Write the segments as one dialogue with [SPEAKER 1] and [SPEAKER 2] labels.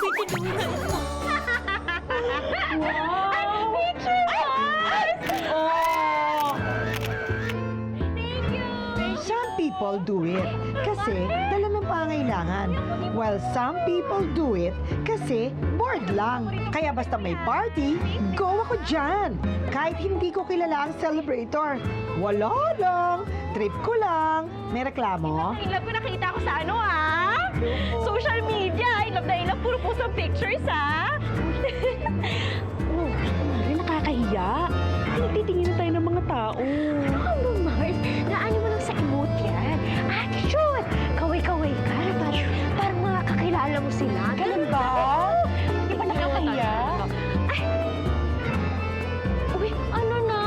[SPEAKER 1] we can do it.
[SPEAKER 2] Wow!
[SPEAKER 1] Picture us!
[SPEAKER 2] Oh!
[SPEAKER 1] Thank you!
[SPEAKER 3] Some people do it kasi dala ng pangailangan. While some people do it kasi bored lang. Kaya basta may party, go ako dyan. Kahit hindi ko kilala ang celebrator. Wala lang. Trip ko lang. May reklamo?
[SPEAKER 1] In love ko nakita ko sa ano, social media. In love, puro post ng pictures,
[SPEAKER 2] Oh, ay, nakakahiya. Titingin na tayo ng mga tao.
[SPEAKER 1] Ano, Mars? Naano mo lang sa emote yan? Attitude! Kaway-kaway ka. Parang mga kakilala mo sila.
[SPEAKER 2] Ganun ba? Di ba nakakahiya?
[SPEAKER 1] Uy, ano na?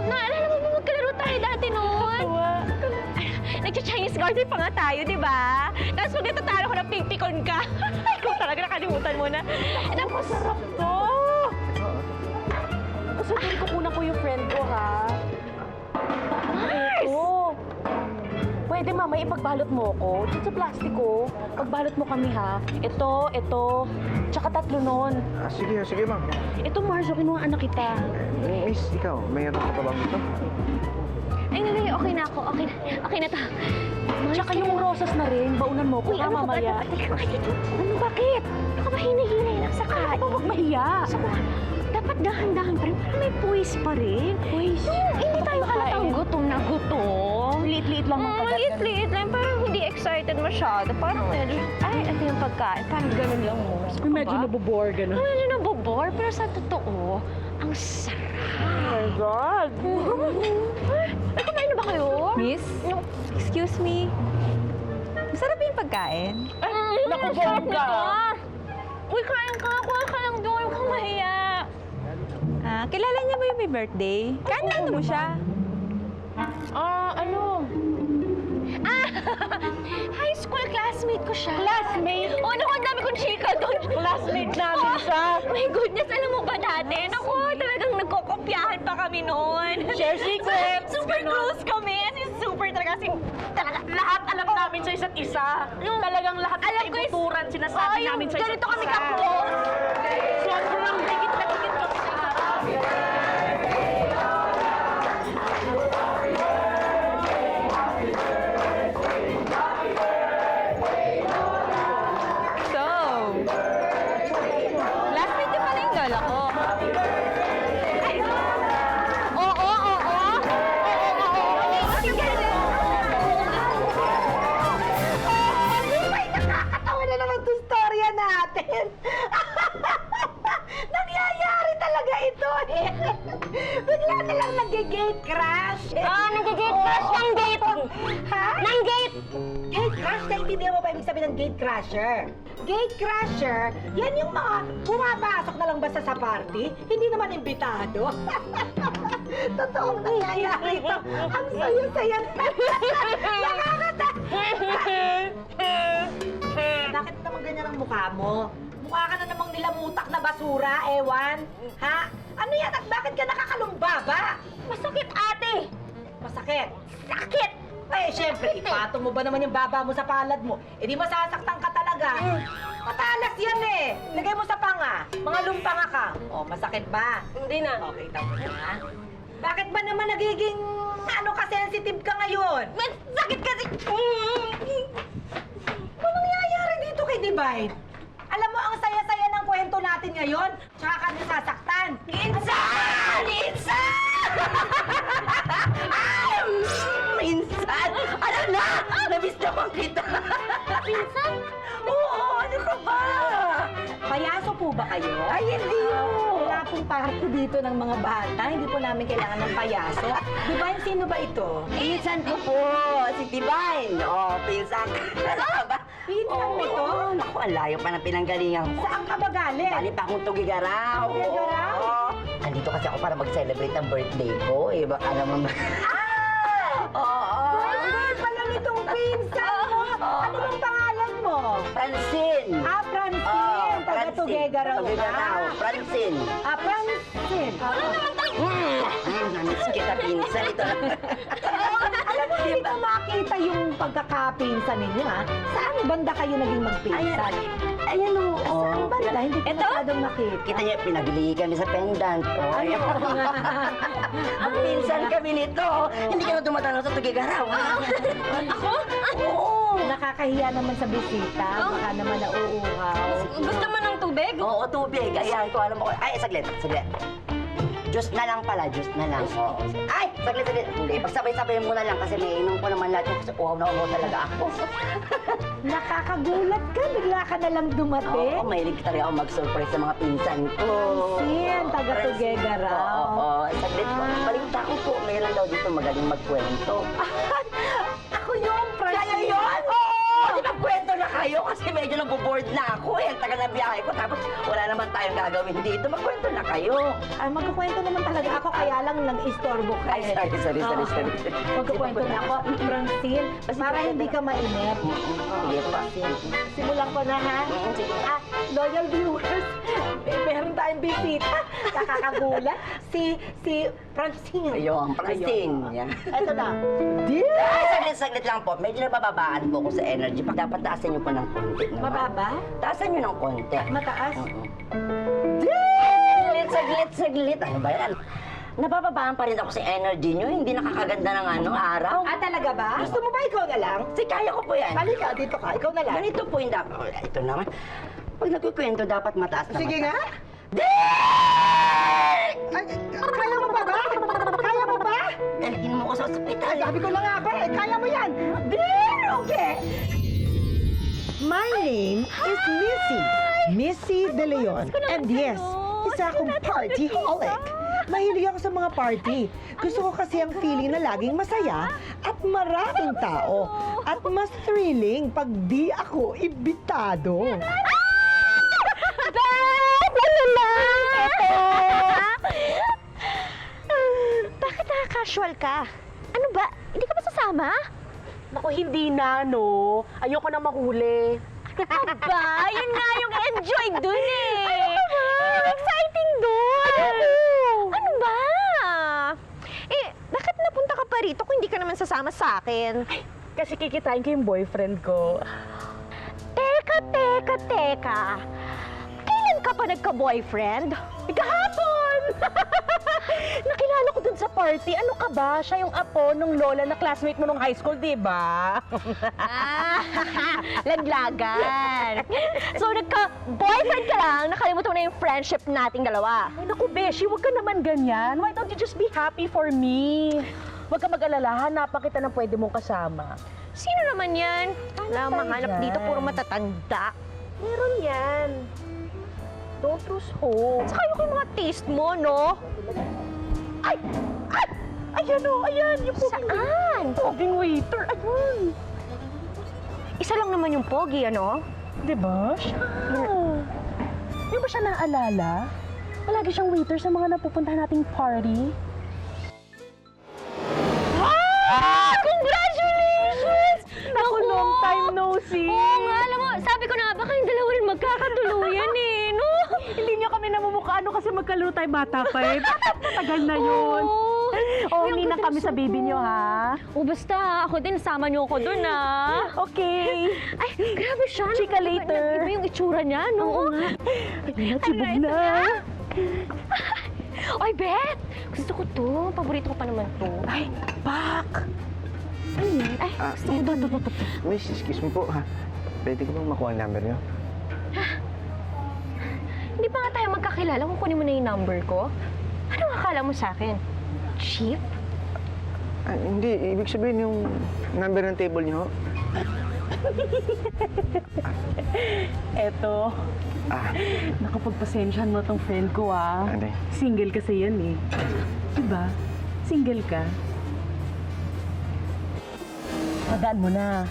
[SPEAKER 1] Naalala mo ba magkalaro tayo dati noon?
[SPEAKER 2] Tawa.
[SPEAKER 1] Nagcha-Chinese garden pa nga tayo, di ba? Tapos pag natatalo ko na ping-pikon ka. Ikaw talaga nakalimutan mo na.
[SPEAKER 2] Ang masarap to! Kasunod ko kunan ko yung friend ko, ha?
[SPEAKER 1] Mars!
[SPEAKER 2] Ito. Pwede, mama, ipagbalot mo ko. Dito sa plastiko. Pagbalot mo kami, ha? Ito, tsaka 3 nun.
[SPEAKER 4] Sige, ma'am.
[SPEAKER 2] Ito, Marzo, kinuhaan na kita.
[SPEAKER 4] Miss, ikaw, mayroon ka pa bang ito?
[SPEAKER 1] Ay, nalay, okay na ako. Okay na to.
[SPEAKER 2] Tsaka yung rosas na rin, baunan mo ko,
[SPEAKER 1] Uy,
[SPEAKER 2] ha,
[SPEAKER 1] ano ba?
[SPEAKER 2] mamaya.
[SPEAKER 1] Ano, bakit? Baka mahina-hinay lang sa kain.
[SPEAKER 2] Huwag mahiya.
[SPEAKER 1] Dapat dahan-dahan pa rin. Parang may puwis pa rin.
[SPEAKER 2] Puwis.
[SPEAKER 1] Hindi tayo halatang
[SPEAKER 2] Makain.
[SPEAKER 1] gutom na gutom.
[SPEAKER 2] Liit-liit lang ang kagat.
[SPEAKER 1] Liit-liit lang. Parang hindi excited masyado. Parang medyo, ay, ito yung pagkain. Parang ganun lang mo.
[SPEAKER 2] Medyo nabobore, gano'n.
[SPEAKER 1] Medyo nabobore. Pero sa totoo, ang sarap.
[SPEAKER 2] Oh my God.
[SPEAKER 1] Ay, kumain na ba kayo?
[SPEAKER 5] Miss, excuse me. Masarap yung pagkain.
[SPEAKER 2] Naku,
[SPEAKER 1] sarap
[SPEAKER 2] bongga.
[SPEAKER 1] nito. Uy, kain ka. Kuha ka lang doon. Huwag kang mahiya.
[SPEAKER 5] Kilala niya ba yung may birthday? Kano mo siya?
[SPEAKER 2] Ano?
[SPEAKER 1] High school classmate ko siya.
[SPEAKER 2] Classmate?
[SPEAKER 1] Oo, naku, ang dami kong chika doon.
[SPEAKER 2] Classmate namin siya.
[SPEAKER 1] My goodness, alam mo ba dati? Naku, talagang nagkokopyahan pa kami noon.
[SPEAKER 2] Share secrets.
[SPEAKER 1] Super close kami. As in, super talaga. Talaga,
[SPEAKER 2] Lahat alam namin sa isa't isa. Talagang lahat
[SPEAKER 1] Alam
[SPEAKER 2] ng
[SPEAKER 1] ko is-
[SPEAKER 2] ibuturan sinasabi
[SPEAKER 1] yung
[SPEAKER 2] namin sa isa't isa.
[SPEAKER 1] ganito kami ka-close.
[SPEAKER 2] Sobrang higit na higit kami sa harap.
[SPEAKER 5] So, classmate niyo pala yung lola ko.
[SPEAKER 1] Oo.
[SPEAKER 3] Ay, nakakatawa na naman itong storya natin. Nangyayari talaga ito eh. Bigla na lang nag-gate crash.
[SPEAKER 1] Nag-gate crash ng gate.
[SPEAKER 3] Ha?
[SPEAKER 1] Ng gate.
[SPEAKER 3] Gate crash? Naintindihan mo ba ibig sabihin ng gate crasher? Gate crasher, yan yung mga pumapasok na lang basta sa party, hindi naman imbitado. Totoong nangyayari ito. Ang saya-saya. Bakit naman ganyan ang mukha mo? Mukha ka na namang nilamutak na basura, ewan. Ha? Ano yan at bakit ka nakakalumbaba?
[SPEAKER 1] Masakit, ate.
[SPEAKER 3] Masakit.
[SPEAKER 1] Sakit.
[SPEAKER 3] Eh, syempre, ipatong mo ba naman yung baba mo sa palad mo? Eh, di masasaktan ka talaga. Matalas yan eh. Lagay mo sa panga. Mga lumpanga ka. O, masakit ba?
[SPEAKER 1] Hindi na.
[SPEAKER 3] Okay, tapos na. Bakit ba naman nagiging, ka-sensitive ka ngayon?
[SPEAKER 1] Sakit kasi.
[SPEAKER 3] Ano nangyayari dito kay Divine? Alam mo, ang saya-saya ng kwento natin ngayon, tsaka ka nasasaktan.
[SPEAKER 1] Insan! Insan!
[SPEAKER 3] Minsan! Ano na? Namiss naman kita!
[SPEAKER 1] Insan?
[SPEAKER 3] Oo, ano ka ba? Payaso po ba kayo? Ay, hindi po. Wala pong party dito ng mga bata. Hindi po namin kailangan ng payaso. Divine, sino ba ito?
[SPEAKER 6] Pinsan ko po, si Divine. Oh, pinsan. Ano ba?
[SPEAKER 3] Pinsan mo to?
[SPEAKER 6] Naku, ang layo pa ng pinanggalingan ko.
[SPEAKER 3] Saan ka ba galing?
[SPEAKER 6] Bali pa akong Tugigaraw.
[SPEAKER 3] Tugigaraw?
[SPEAKER 6] Oo. Andito kasi ako para mag-celebrate ang birthday ko. Eh, baka naman... Oo.
[SPEAKER 3] Birthday pala nitong pinsan mo. Ano bang pangalan mo?
[SPEAKER 6] Francine.
[SPEAKER 3] Francine.
[SPEAKER 6] Oo,
[SPEAKER 3] Taga
[SPEAKER 6] Francine.
[SPEAKER 3] Tugigaraw ka.
[SPEAKER 6] Tugigaraw. Francine.
[SPEAKER 3] Francine.
[SPEAKER 6] Namiss kita, pinsan. Ito na.
[SPEAKER 3] Alam mo, hindi ko makita yung pagkakapinsan ninyo, ha? Saan banda kayo naging magpinsan? Ayan o, saan banda? Hindi ko masyadong makita.
[SPEAKER 6] Kita niyo, pinabili kami sa pendant. Oh,
[SPEAKER 3] Ay, oo nga.
[SPEAKER 6] Ang pinsan kami nito. Hindi kayo tumatanaw sa tugigaraw.
[SPEAKER 1] Ako?
[SPEAKER 3] Oo, nakakahiya naman sa bisita. Baka naman nauuhaw.
[SPEAKER 1] Gusto mo ng tubig?
[SPEAKER 6] Oo, tubig. Ayan ko, alam mo. Ay, saglit. Diyos na lang pala, Diyos na lang. Oo. Ay, saglit. Hindi, pagsabay-sabay mo na lang kasi may inom ko naman lahat yung kasi uhaw na uhaw talaga ako.
[SPEAKER 3] Nakakagulat ka, bigla ka na lang dumating.
[SPEAKER 6] Oo, mahilig talaga ako mag-surprise sa mga pinsan ko.
[SPEAKER 3] Sin, taga-together raw.
[SPEAKER 6] Oo, saglit po. Balita ko po, mayroon daw dito magaling magkwento.
[SPEAKER 3] Ako yun, Francine.
[SPEAKER 6] Kayo yun? Oo! Di magkwento na kayo kasi medyo naboboard na ako eh. Ang tagal na biyahe ko tapos wala naman tayong gagawin dito. Magkwento na kayo.
[SPEAKER 3] Ay, magkukwento naman talaga ako, kaya lang nag-istorbo ka.
[SPEAKER 6] Ay, sorry.
[SPEAKER 3] Magkukwento na ako, Francine, para hindi ka mainip.
[SPEAKER 6] Sige pa.
[SPEAKER 3] Simulan ko na, ha?
[SPEAKER 6] Sige.
[SPEAKER 3] Loyal viewers, meron tayong bisita. Nakakagulat. Si Francine.
[SPEAKER 6] Ayun, Francine. Yan.
[SPEAKER 3] Ito na.
[SPEAKER 6] Ay, saglit lang po. Medyo nabababaan po ko sa energy. Dapat taasan niyo po ng konti naman.
[SPEAKER 3] Mababa?
[SPEAKER 6] Taasan niyo ng konti.
[SPEAKER 3] Mataas?
[SPEAKER 6] Saglit. Ano ba yan? Nabababaan pa rin ako sa energy niyo. Hindi nakakaganda ng araw.
[SPEAKER 3] Ah, talaga ba? Gusto mo ba ikaw na lang?
[SPEAKER 6] Kasi kaya ko po yan.
[SPEAKER 3] Halika, dito ka. Ikaw na lang.
[SPEAKER 6] Ganito po yung dapat. Oh, ito naman. Pag nagkukwento, dapat mataas na
[SPEAKER 3] Sige
[SPEAKER 6] mataas.
[SPEAKER 3] nga. Ay, kaya mo ba? Kaya mo ba?
[SPEAKER 6] Dalhin mo ko sa ospital.
[SPEAKER 3] Sabi ko na nga ba, kaya mo yan. Okay. My name is Missy De Leon. And yes, isa akong partyholic. Mahilig ako sa mga party. Gusto ko kasi ang feeling na laging masaya at maraming tao. At mas thrilling pag di ako imbitado.
[SPEAKER 1] Bakit nakaka-casual ka? Ano ba? Hindi ka ba sasama?
[SPEAKER 2] Naku, hindi na, no. Ayoko na mahuli.
[SPEAKER 1] Aba, yun nga yung enjoy dun eh. Yung exciting dun. Ano ba? Eh, bakit napunta ka pa rito kung hindi ka naman sasama sa akin?
[SPEAKER 2] Kasi kikitain ko yung boyfriend ko.
[SPEAKER 1] Teka. Kailan ka pa nagka-boyfriend? Kahapon!
[SPEAKER 2] Nakilala ko dun sa party. Ano ka ba? Siya yung apo nung lola na classmate mo nung high school, di ba?
[SPEAKER 1] Laglagan. So, nagka-boyfriend ka lang, nakalimutan mo na yung friendship nating dalawa.
[SPEAKER 2] Ay, naku, Beshi, huwag ka naman ganyan. Why don't you just be happy for me? Huwag ka mag-alala, hanapan kita ng pwede mong kasama.
[SPEAKER 1] Sino naman yan? Wala
[SPEAKER 2] tayo
[SPEAKER 1] mahanap
[SPEAKER 2] dyan?
[SPEAKER 1] dito, puro matatanda.
[SPEAKER 2] Meron yan. Don't lose hope.
[SPEAKER 1] Saka yung mga taste mo, no?
[SPEAKER 2] Ay! Ayan o, ayan! Yung
[SPEAKER 1] Saan?
[SPEAKER 2] poging waiter, ayun!
[SPEAKER 1] Isa lang naman yung pogi, ano?
[SPEAKER 2] Di ba? Siya! Di ba siya naaalala? Palagi siyang waiter sa mga napupuntahan nating party.
[SPEAKER 1] Congratulations!
[SPEAKER 2] Naku, long time no see!
[SPEAKER 1] Oo nga, alam mo, sabi ko na nga, baka yung dalawa rin magkakatuluyan eh, no?
[SPEAKER 2] Hindi niyo kami namumukha kasi magkalaro tayo bata pa eh. Matagal na yun.
[SPEAKER 1] Oo.
[SPEAKER 2] Only na kami sa baby niyo, ha?
[SPEAKER 1] O basta, ako din, sama niyo ako dun, ah.
[SPEAKER 2] Okay.
[SPEAKER 1] Ay, grabe siya.
[SPEAKER 2] Chika later.
[SPEAKER 1] Iba yung itsura niya, no?
[SPEAKER 2] Oo nga. Sibog na.
[SPEAKER 1] Oy, Beth! Gusto ko to. Paborito ko pa naman to.
[SPEAKER 2] Ay, Pak!
[SPEAKER 1] Ay, gusto ko to.
[SPEAKER 4] Miss, excuse me po ha. Pwede ko bang makuha ang number niyo?
[SPEAKER 1] Hindi pa nga tayo magkakilala kung kunin mo na yung number ko. Ano akala mo sa akin? Cheap?
[SPEAKER 4] Hindi. Ibig sabihin yung number ng table niyo.
[SPEAKER 2] Eto, nakapagpasensyahan mo tong friend ko, ah.
[SPEAKER 4] Ano?
[SPEAKER 2] Single kasi yan, eh. Diba? Single ka. Magaan mo na.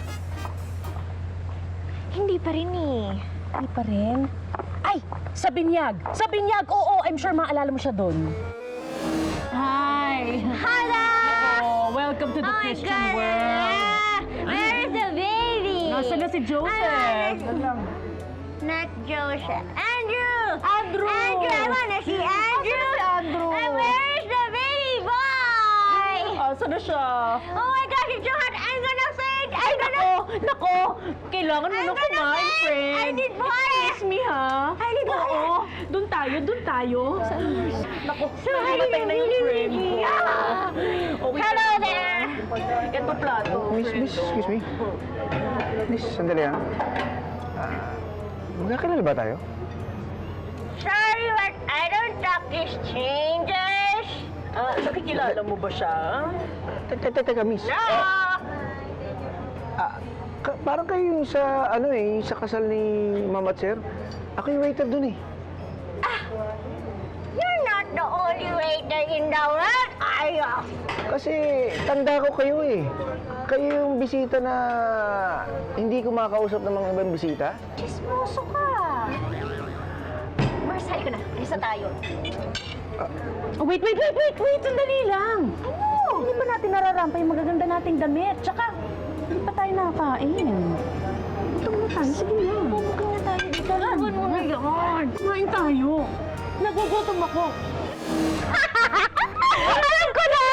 [SPEAKER 1] Hindi pa rin eh.
[SPEAKER 2] Hindi pa rin. Ay! Sa binyag! Sa binyag! Oo, I'm sure maalala mo siya doon. Hi!
[SPEAKER 1] Hala!
[SPEAKER 2] Oh, welcome to the Christian world.
[SPEAKER 1] Where is the baby?
[SPEAKER 2] Nasaan na si Joseph?
[SPEAKER 1] Not Joseph. Andrew!
[SPEAKER 2] Andrew!
[SPEAKER 1] Andrew! I wanna see Andrew!
[SPEAKER 2] Nasaan si Andrew?
[SPEAKER 1] And where is the baby boy?
[SPEAKER 2] Oh, so Asa na siya?
[SPEAKER 1] Oh my gosh, it's so hot! I'm gonna faint! I'm gonna...
[SPEAKER 2] Nako! Kailangan mo na kumain, friend.
[SPEAKER 1] I need water!
[SPEAKER 2] Excuse me, ha?
[SPEAKER 1] I need water!
[SPEAKER 2] Oo. Doon tayo. Nako,
[SPEAKER 1] Sorry,
[SPEAKER 2] nahimatay na yung friend ko. Okay,
[SPEAKER 1] Hello there!
[SPEAKER 2] Ito plato.
[SPEAKER 4] Miss, excuse me. Miss, sandali ah. Magkakilala ba tayo?
[SPEAKER 1] Sorry, but I don't talk to strangers!
[SPEAKER 2] Nakikilala mo ba siya?
[SPEAKER 4] Teka, miss.
[SPEAKER 1] No!
[SPEAKER 4] Parang kayo yung sa, sa kasal ni Mama at Sir. Ako yung waiter dun eh.
[SPEAKER 1] You're not the only waiter in the world, are you?
[SPEAKER 4] Kasi tanda ko kayo eh. Kayo yung bisita na hindi kumakausap ng mga ibang bisita.
[SPEAKER 1] Chismoso ka! Mars, halika na. Alisa tayo.
[SPEAKER 2] Oh, wait! Sandali lang. Ano? Hindi ba natin nararampa yung magaganda nating damit? Tsaka, hindi pa tayo nakakain. Ito muna tayo. Sige na. Bumukang na tayo dito. Laban mo na yan. Kumain tayo. Nagugutom ako.
[SPEAKER 1] Alam ko na!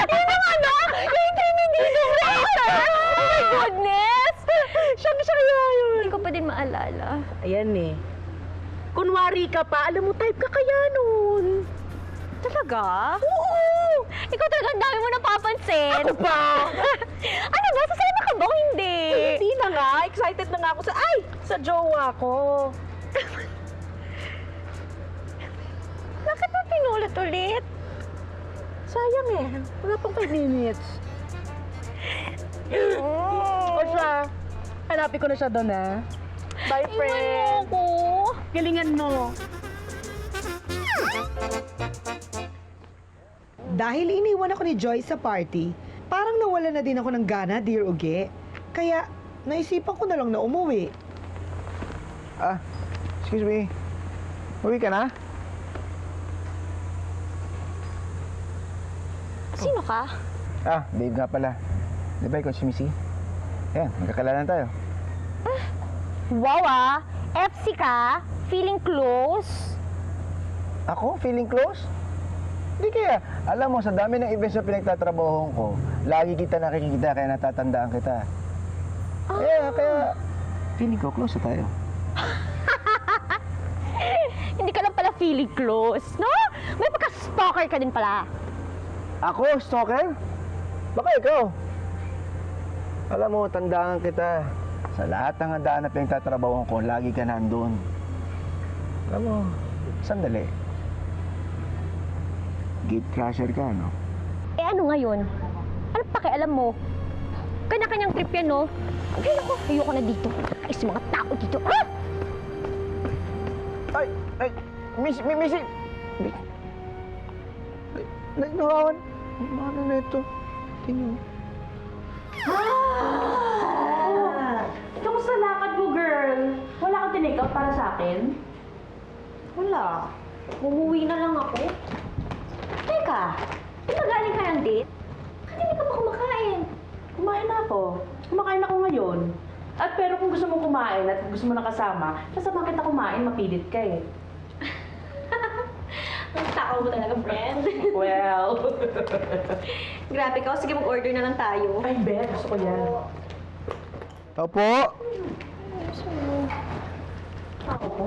[SPEAKER 1] Yung ano? Yung intimidating waiter! Oh my goodness! Siya kaya yun. Hindi ko pa din maalala.
[SPEAKER 2] Ayan eh. Kunwari ka pa, alam mo type ka kaya nun.
[SPEAKER 1] Talaga? Oo! Ikaw talaga ang dami mo napapansin.
[SPEAKER 2] Ako pa!
[SPEAKER 1] Ano ba? Sasama ka ba o hindi?
[SPEAKER 2] Hindi na nga. Excited na nga ako sa jowa ko.
[SPEAKER 1] Bakit mo pinulat ulit?
[SPEAKER 2] Sayang eh. Wala pang 5 minutes. O siya, hanapin ko na siya doon ha. Bye, friend.
[SPEAKER 1] Iwan mo ako.
[SPEAKER 2] Galingan mo.
[SPEAKER 3] Dahil iniwan ako ni Joy sa party, parang nawala na din ako ng gana, dear Uge. Kaya, naisipan ko na lang na umuwi.
[SPEAKER 4] Excuse me. Uwi ka na?
[SPEAKER 1] Sino ka?
[SPEAKER 4] Babe nga pala. Di ba ikaw si Missy? Ayan, magkakilala tayo.
[SPEAKER 1] Wow FC ka? Feeling close?
[SPEAKER 4] Ako? Feeling close? Hindi kaya. Alam mo, sa dami ng events na pinagtatrabahoan ko, lagi kita nakikita kaya natatandaan kita. Kaya feeling ko close na tayo.
[SPEAKER 1] Hindi ka lang pala feeling close, no? May pagka-stalker ka din pala.
[SPEAKER 4] Ako? Stalker? Baka ikaw. Alam mo, tandaan kita. Sa lahat ng handaan na pinagtatrabahoan ko, lagi ka nandun. Alam mo, sandali. Gate crasher ka, no?
[SPEAKER 1] Eh ano ngayon? Ano pakialam mo? Kanya-kanyang trip yan, no? Ay, ako, ayoko na dito. Nakakais mga tao dito. Ah!
[SPEAKER 4] Ay, Missy! Nagnawawan. Ano na ito? Tingnan mo.
[SPEAKER 2] Kamusta lakad mo, girl? Wala kang tinake out para sa akin?
[SPEAKER 1] Wala. Umuwi na lang ako. Teka, di ba galing ka ng date? Bakit hindi ka ba kumakain?
[SPEAKER 2] Kumain na ako. Kumakain ako ngayon. At pero kung gusto mo kumain at gusto mo nakasama, sasama kita kumain, mapilit ka eh.
[SPEAKER 1] Ang tao mo talaga, friend.
[SPEAKER 2] Well.
[SPEAKER 1] Grabe ka. Sige, mag-order na lang tayo.
[SPEAKER 2] Ay, Bet. Gusto ko yan.
[SPEAKER 4] Opo!
[SPEAKER 2] Ako po.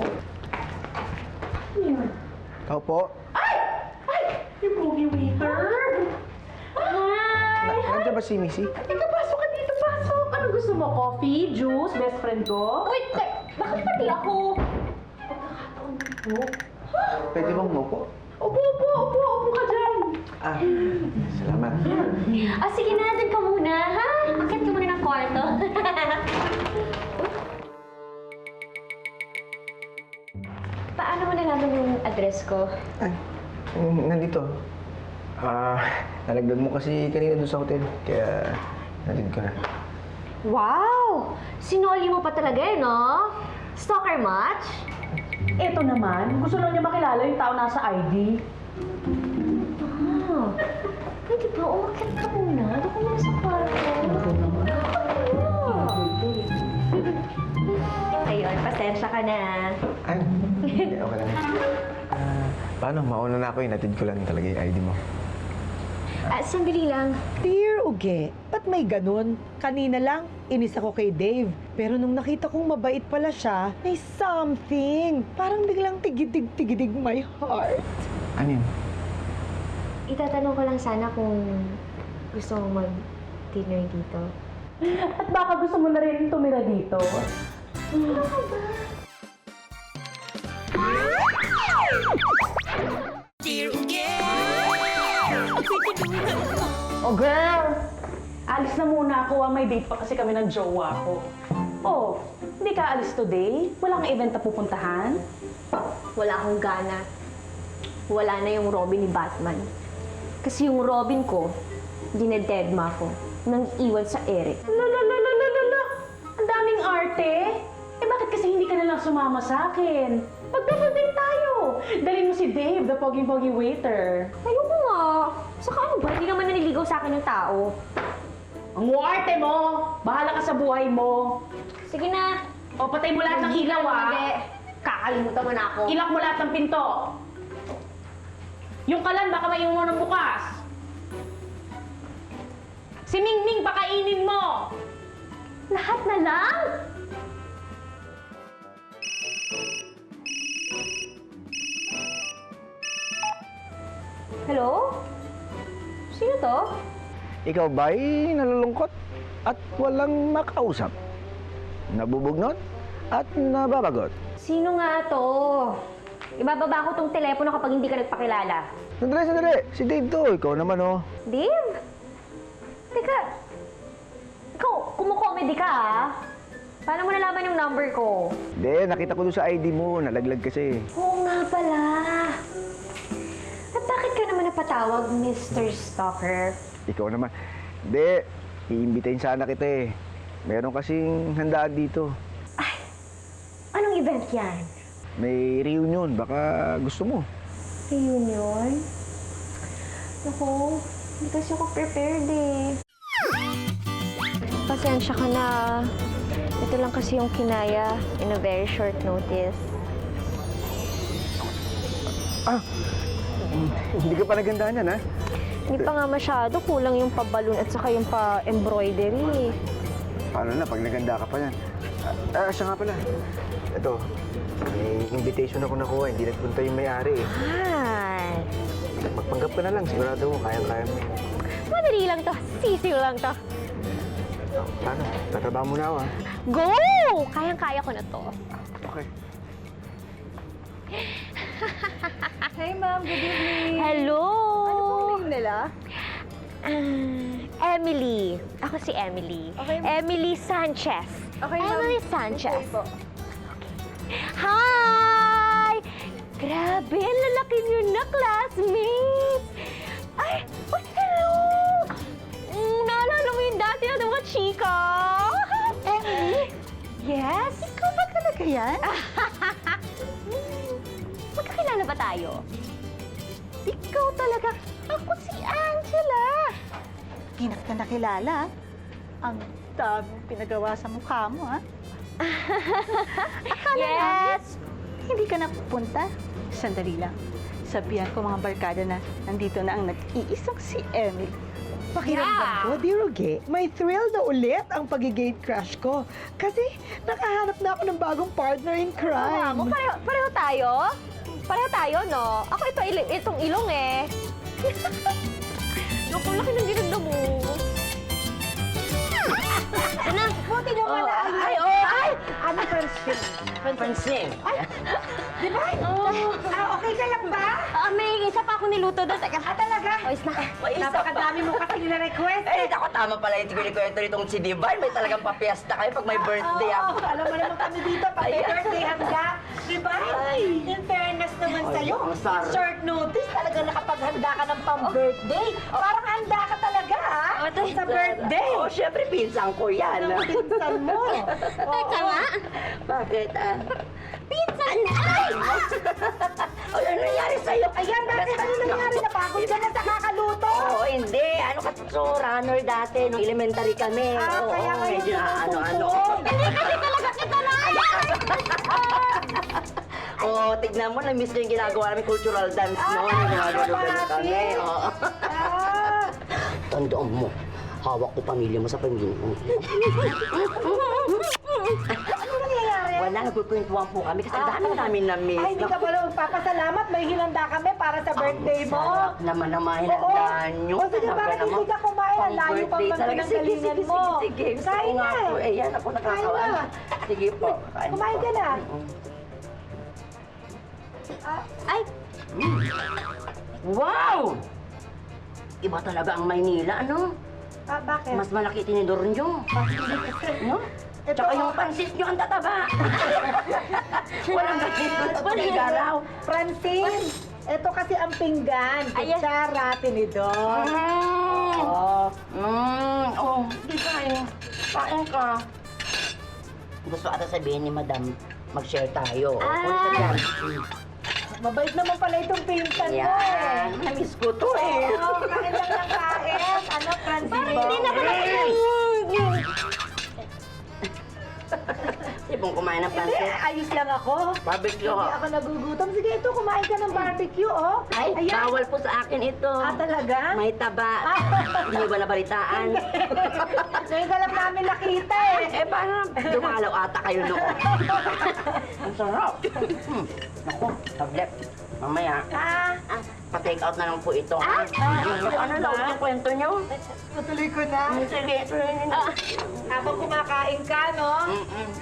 [SPEAKER 4] Opo.
[SPEAKER 2] Yung movie waiter. Hi!
[SPEAKER 4] Nandiyan ba si Missy?
[SPEAKER 2] Ito, pasok ka dito, pasok. Ano gusto mo? Coffee? Juice? Best friend ko?
[SPEAKER 1] Wait, bakit pati ako?
[SPEAKER 2] Pagkakataon dito.
[SPEAKER 4] Pwede bang upo?
[SPEAKER 2] Upo ka dyan.
[SPEAKER 4] Salamat.
[SPEAKER 1] Sige na, dun ka muna, ha? Akit ka muna ng kwarto. Paano mo nalaman yung address ko?
[SPEAKER 4] Ay, nandito. Nalagdag mo kasi kanina doon sa hotel, kaya nandito ka na.
[SPEAKER 1] Wow! Sinoli mo pa talaga eh, no? Stalker much?
[SPEAKER 2] Ito naman, gusto lang niya makilala yung tao nasa ID.
[SPEAKER 1] Pwede ba? Umakit ka muna. Doon ka muna sa kwarto. Ayun, pasensya ka na.
[SPEAKER 4] Ay, okay lang. Paano? Mauna na ako, inatid ko lang talaga yung ID mo.
[SPEAKER 1] Sandali lang.
[SPEAKER 3] Dear Uge, ba't may ganun? Kanina lang, inis ako kay Dave. Pero nung nakita kong mabait pala siya, may something. Parang biglang tigidig my heart.
[SPEAKER 4] Ano yun?
[SPEAKER 1] Itatanong ko lang sana kung gusto mo mag-dinner dito.
[SPEAKER 2] At baka gusto mo na rin tumira dito. Oh, girl! Alis na muna ako. May date pa kasi kami ng jowa ko. Oh, hindi ka alis today? Wala kang event na pupuntahan?
[SPEAKER 1] Wala akong gana. Wala na yung Robin ni Batman. Kasi yung Robin ko, dinededma ko nang iwan sa Eric.
[SPEAKER 2] Lala! Ang daming arte! Eh bakit kasi hindi ka nalang sumama sa akin? Magdadal din tayo! Dalhin mo si Dave, the pogi-pogi waiter.
[SPEAKER 1] Ayoko nga. Saka ano ba? Hindi naman naniligaw sa akin ng tao.
[SPEAKER 2] Ang arte mo! Bahala ka sa buhay mo!
[SPEAKER 1] Sige na.
[SPEAKER 2] O, patay mo lahat ng ilaw, ah!
[SPEAKER 1] Hindi. Kakalimutan mo na ako.
[SPEAKER 2] Ilak mo lahat ng pinto! Yung kalan, baka maiwan mo ng bukas! Si Mingming, pakainin mo!
[SPEAKER 1] Lahat na lang? Hello? Sino to?
[SPEAKER 4] Ikaw ba'y nalulungkot at walang makausap? Nabubugnot at nababagot?
[SPEAKER 1] Sino nga to? Ibababa ko tong telepono kapag hindi ka nagpakilala.
[SPEAKER 4] Sandali! Si Dave to. Ikaw naman, oh.
[SPEAKER 1] Dave? Teka, ikaw, kumukomedy ka ah? Paano mo nalaman yung number ko?
[SPEAKER 4] Hindi, nakita ko doon sa ID mo. Nalaglag kasi.
[SPEAKER 1] Oo nga pala. At bakit ka naman napatawag, Mr. Stalker?
[SPEAKER 4] Ikaw naman. Hindi, iimbitahin sana kita eh. Meron kasing handaan dito.
[SPEAKER 1] Anong event yan?
[SPEAKER 4] May reunion. Baka gusto mo.
[SPEAKER 1] Reunion? Naku, hindi kasi ako prepared eh. Pasensya ka na. Ito lang kasi yung kinaya in a very short notice.
[SPEAKER 4] Hindi ka pa nagandahan yan, ha?
[SPEAKER 1] Hindi pa nga masyado. Kulang yung pa-balloon at saka yung pa-embroidery.
[SPEAKER 4] Paano na, pag naganda ka pa yan? Siya nga pala. Ito, may invitation ako nakuha. Hindi nagpunta yung may-ari eh.
[SPEAKER 1] Hi!
[SPEAKER 4] Magpanggap ka na lang. Sigurado mo, kayang-kaya mo.
[SPEAKER 1] Madali lang to. Sisiw lang to.
[SPEAKER 4] Paano? Tatrabaho mo na ako, ha?
[SPEAKER 1] Go! Kayang-kaya ko na to.
[SPEAKER 4] Okay.
[SPEAKER 5] Hey, ma'am. Good evening.
[SPEAKER 1] Hello!
[SPEAKER 5] Ano pong name nila?
[SPEAKER 1] Emily. Ako si Emily.
[SPEAKER 5] Okay,
[SPEAKER 1] Emily Sanchez.
[SPEAKER 5] Okay, ma'am.
[SPEAKER 1] Emily Sanchez.
[SPEAKER 5] Okay po.
[SPEAKER 1] Hi! Grabe, ang lalaki niyo na, classmates! Ay! Uy, hello! Naalala mo yung dati na mga chika? Emily? Yes? Ikaw ba talaga yan? Magkakilala ba tayo?
[SPEAKER 7] Ikaw talaga. Ako si Angela. Di na kita nakilala. Ang daming pinagawa sa mukha mo, ha? Akala
[SPEAKER 1] Yes!
[SPEAKER 7] namin, hindi ka napupunta. Sandali lang. Sabihan ko mga barkada na nandito na ang nag-iisang si Emily.
[SPEAKER 3] Pakiramdam ko, Dear Uge, may thrill na ulit ang pagigate crush ko. Kasi nakahanap na ako ng bagong partner in crime.
[SPEAKER 1] Mo, pareho tayo? Pareho tayo, no? Ako itong ilong eh. Naku, laki ng ginagda mo. Ano?
[SPEAKER 7] Buti na wala.
[SPEAKER 1] Ay!
[SPEAKER 7] Ano, Francine?
[SPEAKER 6] Francine.
[SPEAKER 7] Di ba? Okay ka lang ba?
[SPEAKER 1] May isa pa ako niluto doon. Teka.
[SPEAKER 7] Talaga?
[SPEAKER 1] Oyos na.
[SPEAKER 7] Napakadami mo kasi nila-request.
[SPEAKER 6] Eh, ako tama pala yung kwento nitong si Divine. May talagang papiesta kayo pag may birthday ako.
[SPEAKER 7] Alam mo naman kami dito, pag may birthday handa. Di ba? In fairness naman
[SPEAKER 6] Ay,
[SPEAKER 7] sa'yo,
[SPEAKER 6] ang sarap.
[SPEAKER 7] short notice, talaga nakapaghanda ka ng pang-birthday. Parang handa ka talaga, ha? Sa birthday.
[SPEAKER 6] Oo, syempre, pinsan ko yan.
[SPEAKER 7] Ang pinsan mo.
[SPEAKER 1] Teka nga.
[SPEAKER 6] Bakit?
[SPEAKER 1] Pinsan na!
[SPEAKER 6] Ay, ano nangyari sa'yo?
[SPEAKER 7] Ayan, bakit ano nangyari? Napagod ka na sa kakaluto?
[SPEAKER 6] Oo, hindi. Ano ka so, runner dati, nung elementary kami. Oo,
[SPEAKER 7] kaya ngayon
[SPEAKER 6] medyo ano.
[SPEAKER 1] Hindi kasi talaga kita na!
[SPEAKER 6] Oo, tignan mo, na-miss niyo yung ginagawa namin cultural dance noon. Yung mga ganun kami. Oo. Tandaan mo, hawak ko pamilya mo sa pamilya mo.
[SPEAKER 7] Ano nangyayari?
[SPEAKER 6] Wala, nagkukwentuhan po kami kasi ang dami namin na-miss.
[SPEAKER 7] Ay, hindi ka pala magpapasalamat. May hinanda kami para sa birthday mo.
[SPEAKER 6] Sarap naman na mahinandaan nyo.
[SPEAKER 7] O sige, bakit hindi ka kumain? Ang layo pang
[SPEAKER 6] talaga. Sige,
[SPEAKER 7] panggalingan
[SPEAKER 6] sige,
[SPEAKER 7] mo.
[SPEAKER 6] sige, sige. Gusto
[SPEAKER 7] Kain
[SPEAKER 6] ko nga
[SPEAKER 7] na.
[SPEAKER 6] po. Eh, yan ako nakakawa.
[SPEAKER 7] Kain na.
[SPEAKER 6] Sige po.
[SPEAKER 7] Kumain ka na.
[SPEAKER 1] Ay,
[SPEAKER 6] Wow! Iba talaga ang Maynila, ano?
[SPEAKER 7] Bakit?
[SPEAKER 6] Mas malaki tinidor nyo. No? Tsaka yung pansit nyo ang tataba. Walang ganito.
[SPEAKER 7] Francine, ito kasi ang pinggan. Kutsara, tinidor. Oh.
[SPEAKER 6] Di kain. Kain ka. Gusto ata sabihin ni Madam, mag-share tayo.
[SPEAKER 7] Mabait naman pala itong pinsan mo eh.
[SPEAKER 6] Yan. Namiss ko to eh.
[SPEAKER 7] Oo, kain lang ng kain. Ano, Francine?
[SPEAKER 6] Hindi na ba Sibong kumain ng
[SPEAKER 7] Hindi,
[SPEAKER 6] pansit.
[SPEAKER 7] ayos lang ako.
[SPEAKER 6] Barbecue
[SPEAKER 7] Hindi
[SPEAKER 6] ho.
[SPEAKER 7] ako nagugutom. Sige, ito, kumain ka ng barbecue, oh.
[SPEAKER 6] Ay,
[SPEAKER 7] Ayan.
[SPEAKER 6] bawal po sa akin ito.
[SPEAKER 7] Talaga?
[SPEAKER 6] May taba. Hindi ba nabalitaan?
[SPEAKER 7] Ngayon ka lang namin nakita eh.
[SPEAKER 6] Eh, parang dumalaw ata kayo noon. Ang sarap. Naku, tablet. Mamaya. Pa-take out na lang po ito. Ano daw yung kwento nyo?
[SPEAKER 7] Patuloy ko na.
[SPEAKER 6] Sige, tuloy nyo na.
[SPEAKER 7] Habang kumakain ka, no?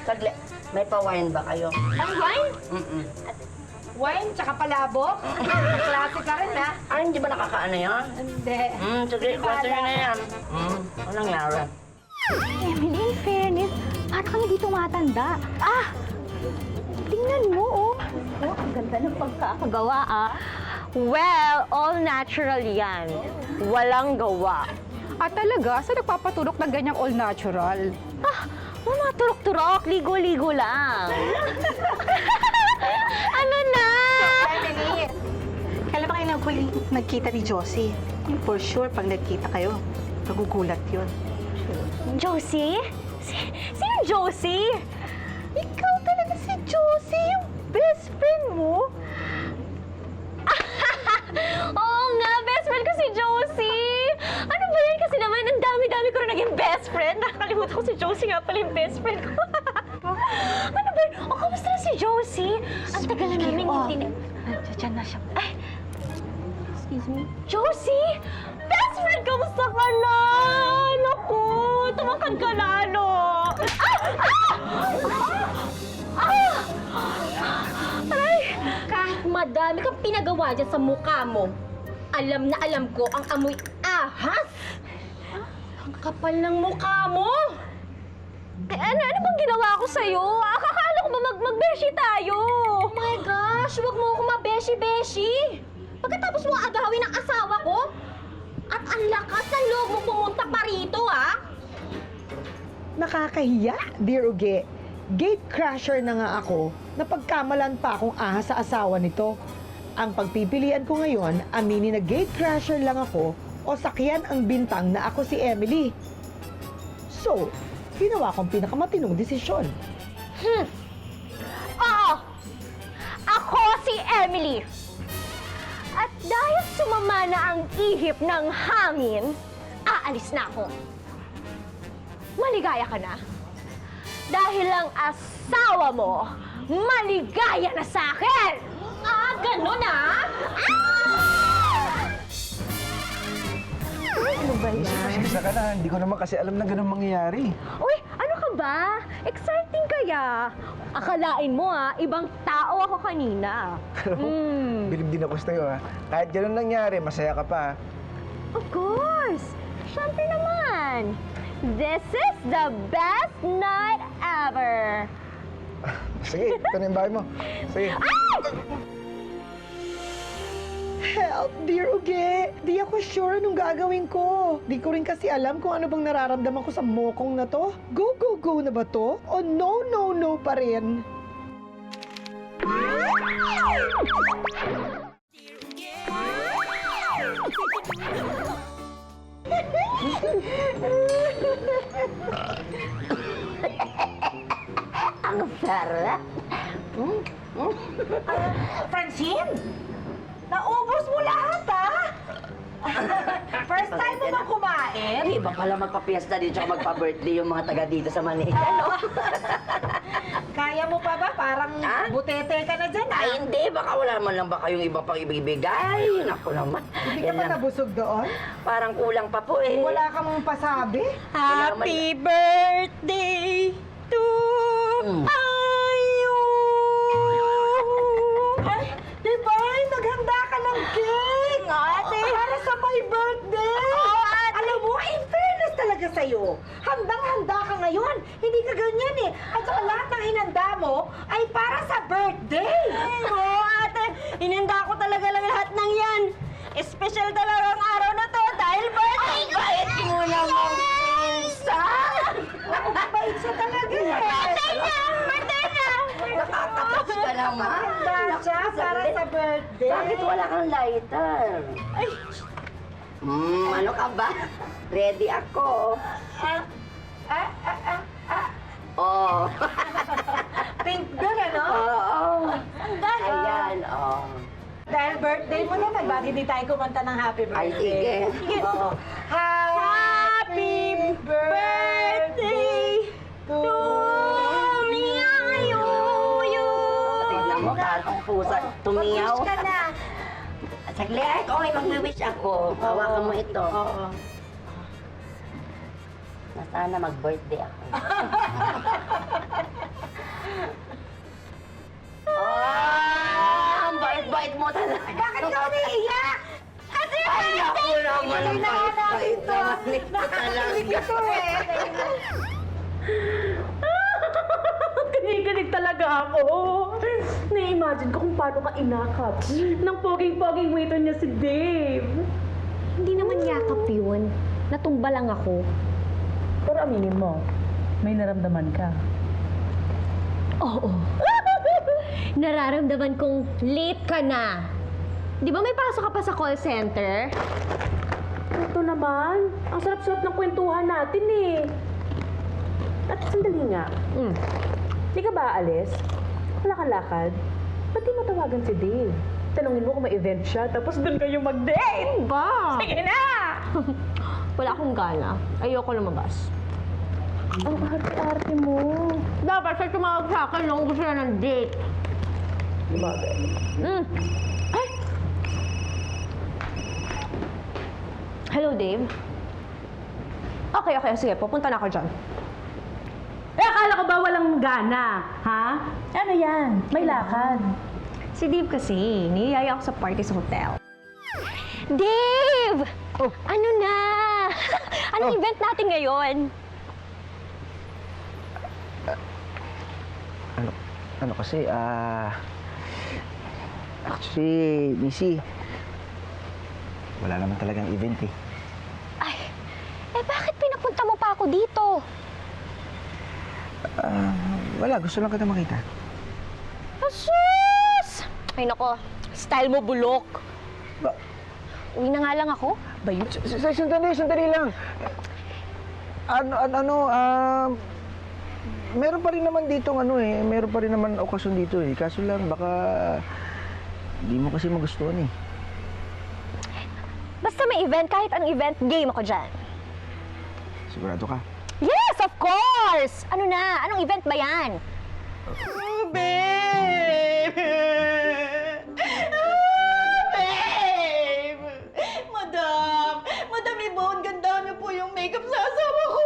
[SPEAKER 6] Saglit. May pa-wine ba kayo?
[SPEAKER 7] Ang wine? Wine, tsaka palabok? Klase ka rin, ha?
[SPEAKER 6] Ay, hindi ba nakakaano yan?
[SPEAKER 7] Hindi.
[SPEAKER 6] Sige, kwento nyo na yan. Walang nangyari.
[SPEAKER 1] Emily, in fairness, para kang hindi tumatanda. Tingnan mo, oh. Oh, ang ganda ng pagkakagawa, ah. Well, all natural yan. Walang gawa.
[SPEAKER 2] Talaga? Sa nagpapatulok ng ganyang all natural?
[SPEAKER 1] Mga turok-turok, ligo-ligo lang. Ano na?
[SPEAKER 7] Emily, kailan ba kayo nagkita ni Josie? For sure, pag nagkita kayo, magugulat yun.
[SPEAKER 1] Josie? Sino Josie? Ikaw talaga si Josie, yung best friend mo? Oo nga, best friend ko si Josie! Ano ba yan? Kasi naman, ang dami-dami ko rin naging best friend. Nakakalimutan ko si Josie nga pala yung best friend ko. Ano ba yan? O, kamusta na si Josie? Ang tagal na namin hindi
[SPEAKER 7] Diyan na siya.
[SPEAKER 1] Ay! Excuse me? Josie! Best friend, kamusta ka na? Naku, tumakad ka lalo.
[SPEAKER 8] Kahit madami kang pinagawa dyan sa mukha mo, alam na alam ko ang amoy ahas! Ang kapal ng mukha mo!
[SPEAKER 1] Ano bang ginawa ko sa'yo? Akala ko ba mag-beshi tayo?
[SPEAKER 8] Oh my gosh! Huwag mo ako mabeshi-beshi! Pagkatapos mo agawin ang asawa ko, at ang lakas ng loob mo pumunta pa rito, ha?
[SPEAKER 3] Nakakahiya, Dear Uge. Gate crasher na nga ako, napagkamalan pa akong ahas sa asawa nito. Ang pagpipilian ko ngayon, aminin na gate crasher lang ako o sakyan ang bintang na ako si Emily. So, ginawa kong pinakamatinong desisyon.
[SPEAKER 1] Oo! Ako si Emily! At dahil sumama na ang ihip ng hangin, aalis na ako. Maligaya ka na. Dahil ang asawa mo, maligaya na sa akin!
[SPEAKER 8] Ganun, ha?
[SPEAKER 1] Ano ba yan?
[SPEAKER 4] Pasensya ka na, hindi ko naman kasi alam na ganun mangyayari.
[SPEAKER 1] Uy, ano ka ba? Exciting kaya? Akalain mo ibang tao ako kanina.
[SPEAKER 4] Bilib din ako sa'yo ha. Kahit ganun nangyari, masaya ka pa.
[SPEAKER 1] Of course! Siyempre naman! This is the best night ever!
[SPEAKER 4] Sige, ito na yung bahay mo. Sige.
[SPEAKER 3] Help, Dear Uge! Di ako sure anong gagawin ko. Di ko rin kasi alam kung ano bang nararamdaman ko sa mokong na to. Go, go, go na ba to? O no, no, no pa rin?
[SPEAKER 6] Ang sarap.
[SPEAKER 7] Francine! Naubos mo lahat, ha?
[SPEAKER 3] First time mo ba kumain?
[SPEAKER 6] Eh, iba pala magpa-fiesta dito tsaka magpa-birthday yung mga taga dito sa Manila, no?
[SPEAKER 3] Kaya mo pa ba? Parang
[SPEAKER 6] Ha?
[SPEAKER 3] butete ka na dyan,
[SPEAKER 6] Ay, hindi. Baka wala man lang ba kayong iba pang ibigay? Naku naman.
[SPEAKER 3] Hindi ka
[SPEAKER 6] Yan
[SPEAKER 3] ba
[SPEAKER 6] lang.
[SPEAKER 3] nabusog doon?
[SPEAKER 6] Parang kulang pa po eh.
[SPEAKER 3] Wala kang pasabi?
[SPEAKER 6] Happy
[SPEAKER 1] birthday to
[SPEAKER 6] Mm.
[SPEAKER 1] you!
[SPEAKER 3] Ay, di ba? Naghanda ka ng cake!
[SPEAKER 1] Ate!
[SPEAKER 3] Para sa my birthday!
[SPEAKER 1] Oo, ate!
[SPEAKER 3] Alam mo, in fairness talaga sa'yo. Handang-handa ka ngayon. Hindi ka ganyan eh. At saka lahat ng hinanda mo ay para sa birthday.
[SPEAKER 1] Oo, ate! Inanda ko talaga lang lahat ng yan. Espesyal talaga ang araw na to dahil birthday ko!
[SPEAKER 6] Bait mo naman, pinsan!
[SPEAKER 3] Bait siya talaga eh.
[SPEAKER 1] Birthday na! Birthday na!
[SPEAKER 6] Nakakatouch ka naman.
[SPEAKER 3] Handa siya para sa birthday.
[SPEAKER 6] Bakit wala kang lighter? Ano ka ba? Ready ako. Oh.
[SPEAKER 3] Pink doon, ano?
[SPEAKER 6] Oo. Ayan, oh.
[SPEAKER 3] Dahil birthday mo naman, bakit hindi tayo kumanta ng happy
[SPEAKER 6] Ay,
[SPEAKER 3] birthday?
[SPEAKER 6] sige.
[SPEAKER 3] Oo. Happy birthday to
[SPEAKER 6] Tignan mo, parang pusa. Tumiyaw.
[SPEAKER 3] Mag-wish ka na.
[SPEAKER 6] Saglit, okay, mag-wish ako. Hawakan mo ito.
[SPEAKER 3] Oo.
[SPEAKER 6] Na sana mag-birthday ako. Ang bait-bait mo talaga.
[SPEAKER 3] Bakit ka umiiyak?
[SPEAKER 6] Kasi ay, naku naman. Ang bait-bait naman nito talaga.
[SPEAKER 3] Ito eh.
[SPEAKER 2] Kinikilig talaga ako. Na-imagine ko kung paano ka inakap ng poging-poging waiter niya si Dave.
[SPEAKER 8] Hindi naman yakap yun. Natumba lang ako.
[SPEAKER 2] Pero aminin mo, may naramdaman ka.
[SPEAKER 8] Oo. Nararamdaman kong late ka na. Di ba may pasok ka pa sa call center?
[SPEAKER 2] Ito naman, ang sarap-sarap ng kwentuhan natin eh. At sandali nga, di ka ba aalis? Wala kang lakad? Ba't di matawagan si Dave? Tanungin mo kung may event siya, tapos doon kayo mag-date!
[SPEAKER 8] Ba?
[SPEAKER 2] Sige na!
[SPEAKER 8] Wala akong gana. Ayoko lumabas.
[SPEAKER 2] Ang arte-arte mo.
[SPEAKER 8] Dapat siya tumawag sa akin nung gusto na ng date.
[SPEAKER 2] Bagay.
[SPEAKER 8] Ay! Hello, Dave? Okay. Sige, pupunta na ako dyan.
[SPEAKER 2] Eh, akala ko ba walang gana? Ha? Ano yan? May lakad.
[SPEAKER 8] Si Dave kasi, niyaya ako sa party sa hotel. Dave!
[SPEAKER 4] Oh.
[SPEAKER 8] Ano na? Anong event natin ngayon?
[SPEAKER 4] Ano kasi, actually, Missy, wala naman talagang event eh.
[SPEAKER 8] Ay, bakit pinapunta mo pa ako dito?
[SPEAKER 4] Wala, gusto lang kita makita.
[SPEAKER 8] Asus! Ay nako, style mo bulok.
[SPEAKER 4] Ba,
[SPEAKER 8] Uwi na nga lang ako.
[SPEAKER 4] sandali lang. Meron pa rin naman dito meron pa rin naman okasyon dito eh. Kaso lang, baka di mo kasi magustuhan eh.
[SPEAKER 8] Basta may event, kahit anong event, game ako dyan.
[SPEAKER 4] Sigurado ka?
[SPEAKER 8] Yes, of course! Ano na? Anong event ba yan?
[SPEAKER 1] Babe! Babe! Madam Ibon, ganda niyo po yung makeup sa asawa ko!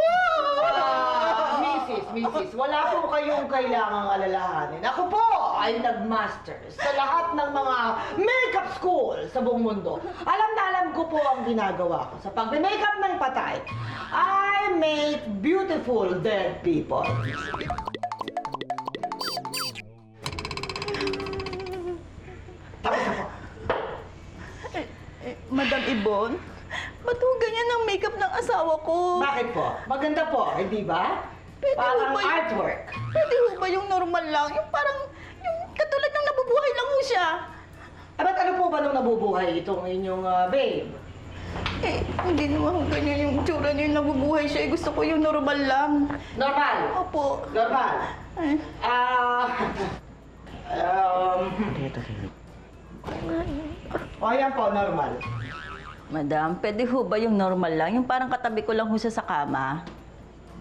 [SPEAKER 7] Mrs., wala po kayong kailangang alalahanin. Ako po ay nag-masters sa lahat ng mga makeup school sa buong mundo. Alam na alam ko po ang ginagawa ko. Sa pag-makeup ng patay, I make beautiful dead people. Tapos ako.
[SPEAKER 1] Madam Ibon, ba't ho ganyan ang makeup ng asawa ko?
[SPEAKER 7] Bakit po? Maganda po, hindi ba?
[SPEAKER 1] Pwede
[SPEAKER 7] Parang
[SPEAKER 1] mo ba yung-
[SPEAKER 7] artwork.
[SPEAKER 1] Pwede ho ba yung normal lang? Yung parang, yung katulad ng nabubuhay lang ho siya.
[SPEAKER 7] Ba't ano po ba nung nabubuhay itong inyong babe?
[SPEAKER 1] Eh, hindi naman ganyan yung tsura niya yung nabubuhay siya. Gusto ko yung normal lang.
[SPEAKER 7] Normal.
[SPEAKER 1] Opo.
[SPEAKER 7] Normal.
[SPEAKER 1] Eh,
[SPEAKER 7] O, ayan po, normal.
[SPEAKER 5] Madam, pwede ho ba yung normal lang? Yung parang katabi ko lang ho siya sa kama?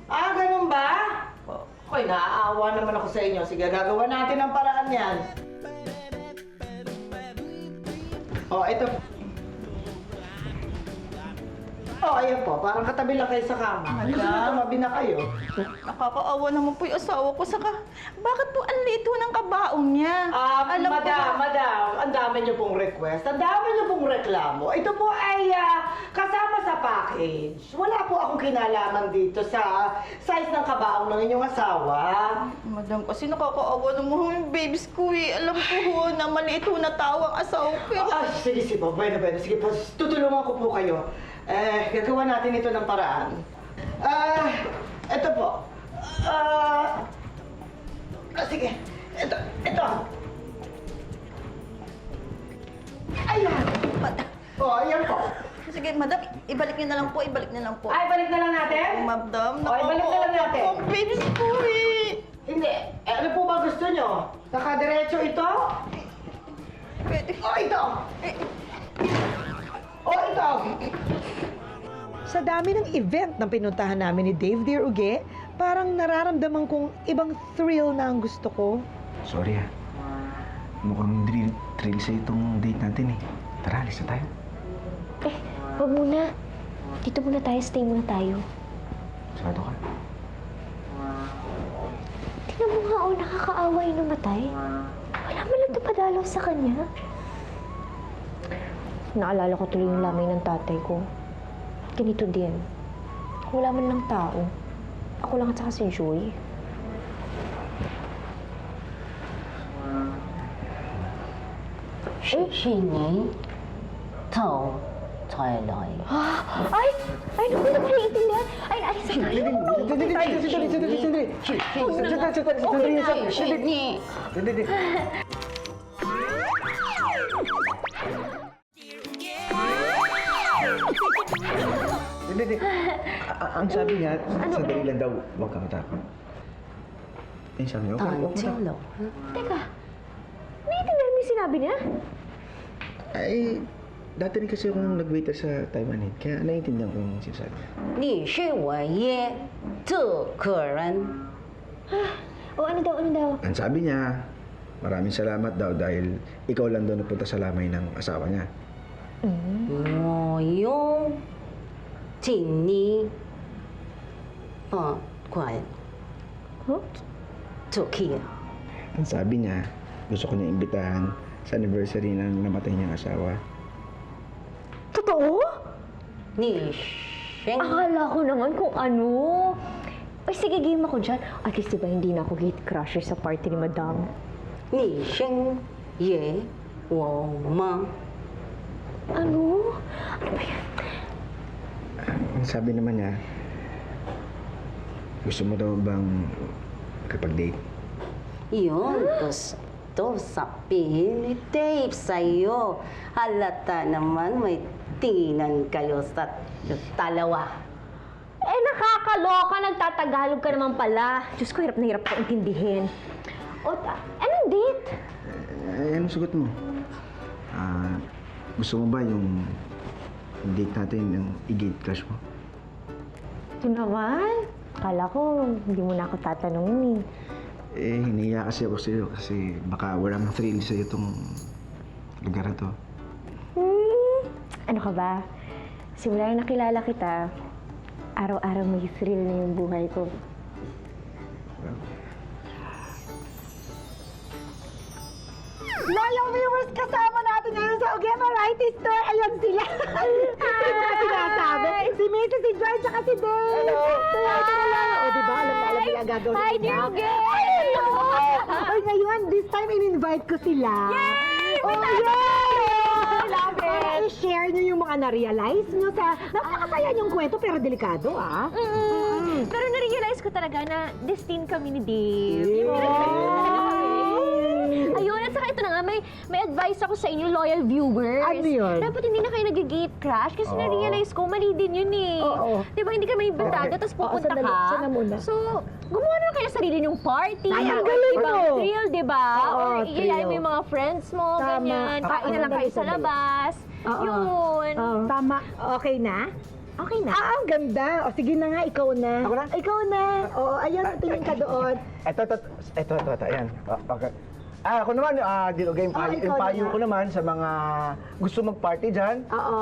[SPEAKER 7] Ah, ganun ba? Hoy, naaawa naman ako sa inyo. Sige, gagawa natin ang paraan yan. Oh, ito. Oh, ayan po. Parang katabi lang kayo sa kama. Gusto mo tumabi na kayo?
[SPEAKER 5] Nakakaawa naman po yung asawa ko. Saka, bakit po ang lito ng kabaong niya?
[SPEAKER 7] Madam, ang dami niyo pong request. Ang dami niyo pong reklamo. Ito po ay kasama sa package. Wala po akong kinalaman dito sa size ng kabaong ng inyong asawa.
[SPEAKER 5] Madam, kasi nakakaawa naman yung babies ko eh. Alam ko ho na maliit ho na tao ang asawa ko.
[SPEAKER 7] Sige po. Bueno. Sige po, tutulungan ko po kayo. Gagawa natin ito ng paraan. Ito po. Sige. Ito. Ayan. Oh, ayan po.
[SPEAKER 5] Sige, madam, ibalik niyo na lang po, ibalik niyo na lang po.
[SPEAKER 7] Ay, balik na lang natin?
[SPEAKER 5] Madam,
[SPEAKER 7] Ibalik na lang natin.
[SPEAKER 5] ang babies ko eh.
[SPEAKER 7] Hindi. Ano po ba gusto nyo? Nakadiretso ito?
[SPEAKER 5] Pwede.
[SPEAKER 7] O ito? O ito?
[SPEAKER 3] Sa dami ng event na pinuntahan namin ni Dave Dear Uge, parang nararamdaman kong ibang thrill na ang gusto ko.
[SPEAKER 4] Sorry ah. Mukhang thrill sa itong date natin eh. Tara, alis na tayo.
[SPEAKER 8] Huwag muna. Dito muna tayo, stay muna tayo.
[SPEAKER 4] Sarado ka.
[SPEAKER 8] Tingnan mo nga, nakakaawa yung namatay. Wala man lang padalaw sa kanya. Naalala ko tuloy yung lamay ng tatay ko. Ganito din. Wala man lang tao. Ako lang at saka si Joy. Ay! Ay, naku, naku, naiintindihan. Ay,
[SPEAKER 4] Hindi. Ang sabi niya, sandali lang daw, huwag kang matakot. Eh, sabi niya, huwag kang matakot.
[SPEAKER 8] Teka, naiintindihan mo yung sinabi niya?
[SPEAKER 4] Ay, dati rin kasi akong nag-waiter sa Taiwan eh. Kaya naiintindihan ko yung sinasabi niya.
[SPEAKER 6] 你是我耶，这客人。
[SPEAKER 8] O, ano daw?
[SPEAKER 4] Ang sabi niya, maraming salamat daw dahil ikaw lang daw napunta sa lamay ng asawa niya.
[SPEAKER 6] 我用请你快 Turkey.
[SPEAKER 4] Ang sabi niya, gusto ko niya imbitahan sa anniversary ng namatay niyang asawa.
[SPEAKER 8] Totoo?
[SPEAKER 6] 你先
[SPEAKER 8] Akala ko naman kung ano. Ay, sige, game ako dyan. At least, diba, hindi na ako gate crusher sa party ni Madam.
[SPEAKER 6] 你先约我吗？
[SPEAKER 8] Ano? Ano ba yan?
[SPEAKER 4] Ang sabi naman niya, gusto mo daw bang kapag-date?
[SPEAKER 6] Yun, gusto sabihin ni Dave sa'yo. Halata naman may tinginan kayo sa dalawa.
[SPEAKER 8] Eh, nakakaloka. Nagtatagalog ka naman pala. Diyos ko, hirap na hirap ko intindihin. O, anong date?
[SPEAKER 4] Anong sagot mo? Gusto mo ba yung date natin, yung i-gate crush mo?
[SPEAKER 8] Ito naman. Akala ko, hindi mo na ako tatanungin eh.
[SPEAKER 4] Eh, hiniya kasi ako sa'yo kasi baka walang thrill sa'yo itong lugar na to.
[SPEAKER 8] Ano ka ba? Simula na nakilala kita, araw-araw may thrill na yung buhay ko.
[SPEAKER 3] Loyal viewers, kasama natin ngayon sa Uge Variety Store. Ayan sila. Hindi ko na sinasabi. Si Mrs. si Joy, tsaka si Dave. Hello. O, diba? Alam na alam nila ang gagawin
[SPEAKER 8] Hi,
[SPEAKER 3] nila.
[SPEAKER 8] dear Uge!
[SPEAKER 3] Hello. Ay, ngayon, this time, in-invite ko sila.
[SPEAKER 8] Yay!
[SPEAKER 3] Oh,
[SPEAKER 8] May
[SPEAKER 3] yay!
[SPEAKER 8] Love it!
[SPEAKER 3] Para i-share nyo yung mga na-realize nyo sa... Napakasaya yung kwento, pero delikado, ah.
[SPEAKER 8] Pero na-realize ko talaga na destined kami ni Dave. Yung
[SPEAKER 3] Yeah.
[SPEAKER 8] pinag-destined talaga kami. Ayun, at saka ito na nga, may advice ako sa inyo, loyal viewers.
[SPEAKER 3] Ano yun?
[SPEAKER 8] Dapat hindi na kayo nag-gate crash kasi na-realize ko, mali din yun eh.
[SPEAKER 3] Oo.
[SPEAKER 8] Di ba, hindi ka may imbitado, tapos pupunta
[SPEAKER 3] sandali,
[SPEAKER 8] ka.
[SPEAKER 3] sana muna.
[SPEAKER 8] So, gumawa na kayo sarili nyong party.
[SPEAKER 3] Ay, ang
[SPEAKER 8] or
[SPEAKER 3] galing
[SPEAKER 8] ibang
[SPEAKER 3] mo.
[SPEAKER 8] thrill, di ba?
[SPEAKER 3] Oo,
[SPEAKER 8] Or iyayain mo
[SPEAKER 3] thrill.
[SPEAKER 8] yung mga friends mo,
[SPEAKER 3] Tama.
[SPEAKER 8] ganyan. Kain na lang kayo sa
[SPEAKER 3] Sandali.
[SPEAKER 8] labas.
[SPEAKER 3] Oo.
[SPEAKER 1] Yun.
[SPEAKER 2] Tama.
[SPEAKER 3] Okay na?
[SPEAKER 1] Okay na.
[SPEAKER 3] Ang ganda. O sige na nga, ikaw na.
[SPEAKER 4] Ako na?
[SPEAKER 3] Ikaw na. O, ayun, tingin ka doon.
[SPEAKER 4] Ito, ayan. Okay. Ako naman, Dino Game,
[SPEAKER 3] ikaw
[SPEAKER 4] yung payo
[SPEAKER 3] na.
[SPEAKER 4] ko naman sa mga gusto mag-party dyan.
[SPEAKER 3] Oo.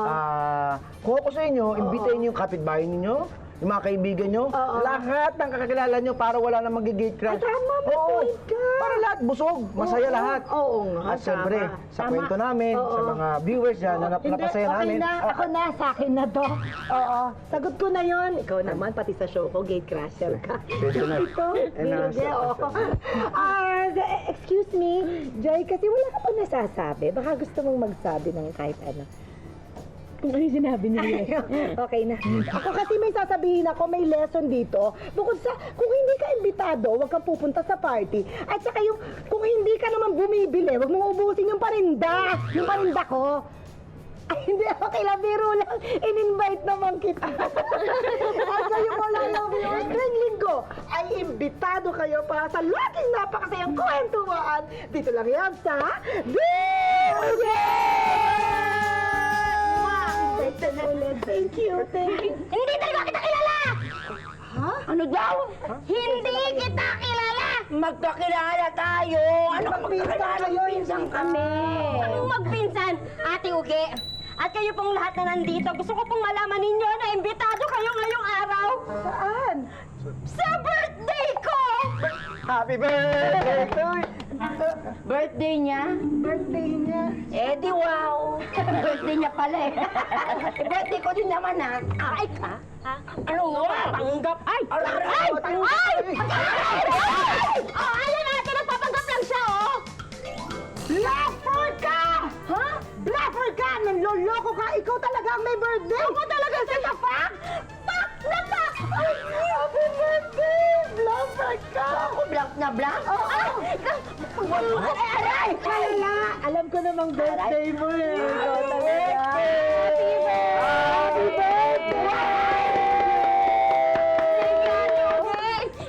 [SPEAKER 4] Kung ako sa inyo, imbitahin niyo yung kapitbahay ninyo, yung mga kaibigan nyo,
[SPEAKER 3] Oo.
[SPEAKER 4] lahat ng kakakilala nyo para wala nang mag-gate crash.
[SPEAKER 3] Tama, may point ka.
[SPEAKER 4] Para lahat busog, masaya
[SPEAKER 3] Oo,
[SPEAKER 4] lahat.
[SPEAKER 3] oo nga,
[SPEAKER 4] At syempre,
[SPEAKER 3] tama.
[SPEAKER 4] sa
[SPEAKER 3] Tama.
[SPEAKER 4] kwento namin,
[SPEAKER 3] Oo.
[SPEAKER 4] sa mga viewers dyan, na
[SPEAKER 3] Hindi,
[SPEAKER 4] napasaya
[SPEAKER 3] okay
[SPEAKER 4] namin.
[SPEAKER 3] na. Ako na, sa akin na to. Oo. Sagot ko na yon. Ikaw naman, pati sa show ko, gate crasher ka.
[SPEAKER 4] Pwede na.
[SPEAKER 3] Ito,
[SPEAKER 4] nasa-
[SPEAKER 3] hindi, oo. Excuse me, Joy, kasi wala ka pa nasasabi. Baka gusto mong magsabi ng kahit ano.
[SPEAKER 2] Kung ano yung sinabi niya.
[SPEAKER 3] Okay na. Ako kasi may sasabihin ako, may lesson dito. Bukod sa, kung hindi ka imbitado, huwag kang pupunta sa party. At saka yung, kung hindi ka naman bumibili, huwag mong ubusin yung parinda. Yung parinda ko. Ay, hindi, okay lang, biro lang. In-invite naman kita. At kayo mo lang yung viewers ngayong linggo ay imbitado kayo para sa laging napakasayang kwentuhan. Dito lang yan sa Thank you, thank you.
[SPEAKER 8] Hindi talaga kita kilala!
[SPEAKER 6] Ano daw?
[SPEAKER 8] Hindi kita kilala!
[SPEAKER 6] Magkakilala tayo! Ano kang magkakilala?
[SPEAKER 3] kayo,
[SPEAKER 6] Pinsan kami!
[SPEAKER 8] Anong magpinsan, Ate Uge? At kayo pong lahat na nandito, gusto ko pong malaman ninyo na imbitado kayo ngayong araw
[SPEAKER 3] Saan?
[SPEAKER 8] sa birthday ko!
[SPEAKER 4] Happy birthday to you!
[SPEAKER 6] Birthday niya?
[SPEAKER 3] Birthday niya.
[SPEAKER 6] Eh di wow! Birthday niya pala eh. Birthday ko din naman ha. Ay ka? Ano nga? Tanggap? Ay!
[SPEAKER 8] Ay! Ay! Oh, ayan natin, nagpapanggap lang siya, oh!
[SPEAKER 3] Bluffer ka! Ha? Bluffer ka! Nanloloko ka! Ikaw talaga ang may birthday! Ako talaga sa tapak!
[SPEAKER 8] Pak na pak!
[SPEAKER 3] Ay, happy birthday! Bluffer ka!
[SPEAKER 6] Ako black na black?
[SPEAKER 3] Oo!
[SPEAKER 6] Aray!
[SPEAKER 3] Kaya, alam ko namang birthday mo eh. Ikaw talaga.
[SPEAKER 4] Happy birthday!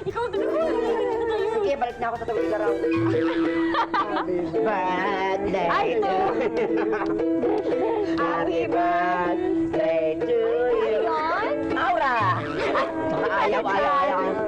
[SPEAKER 8] Ikaw talaga!
[SPEAKER 6] Sige, balik na ako sa tawid laraw. Birthday! Ay, ito! Happy birthday to you! Aura! Ay, ayaw.